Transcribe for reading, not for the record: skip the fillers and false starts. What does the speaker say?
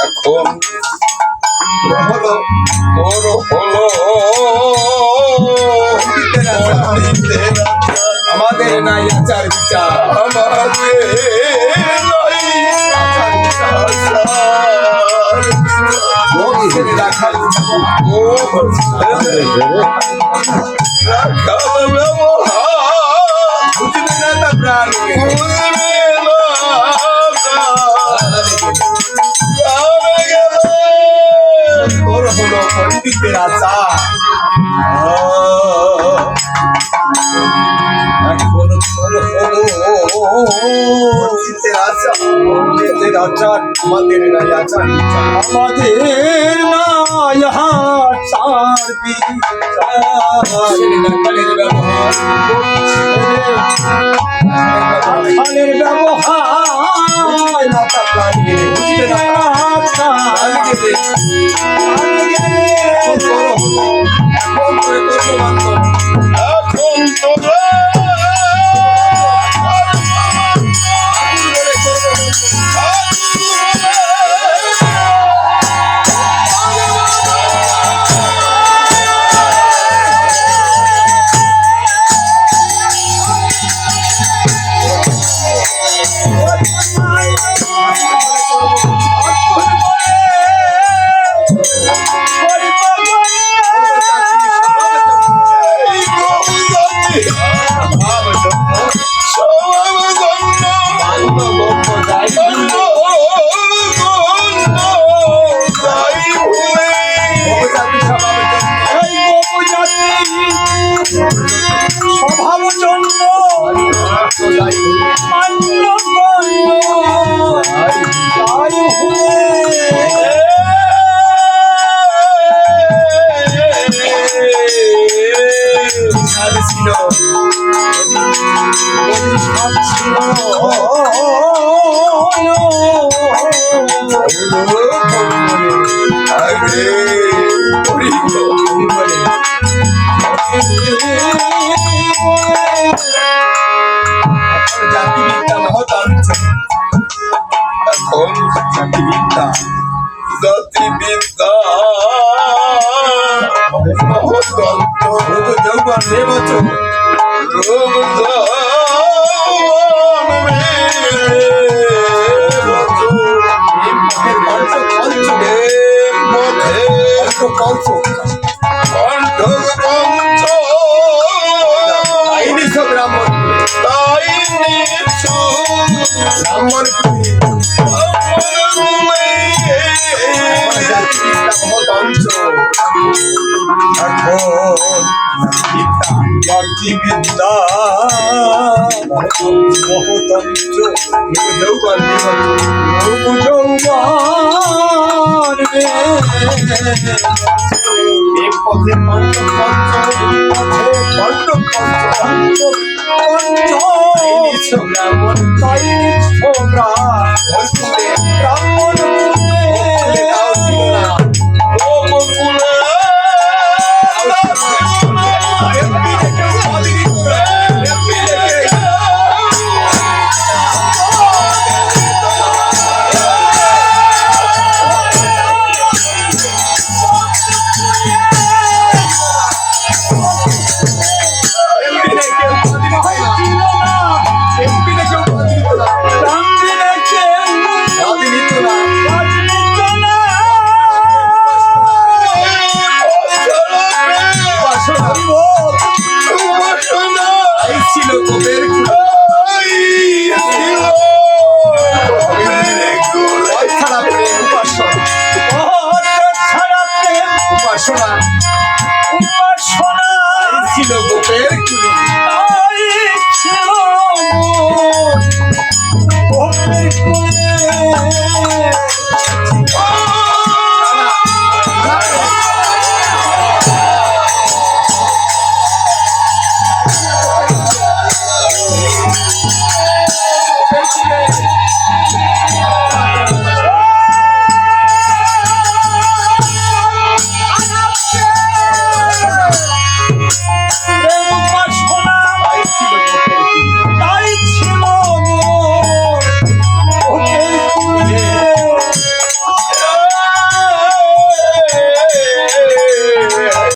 এখন হলো আমাদের নাই আচার বিচার, রাখাল পণ্ডিতের আচার পণ্ডিতের আচার আমাদের নাই আচার, আমাদের নাই আচার রাখালের ব্যবহার রাখালের ব্যবহার মাতা প্রাণ গেলে বুঝতে না এখন করে করবো বান্ধব, এখন তোমরা স্বভাব জন্য জাতিবিদ্যা মহতন্ত্র, এখন জাতিবিদ্যা মহতন্ত্র যৌবন রে বছর জাতিবিদ্যা মহতন্ত্র যৌবন পথে ব্রাহ্মণ ছিল গোপের কুলি, ছিল গোপের কুলে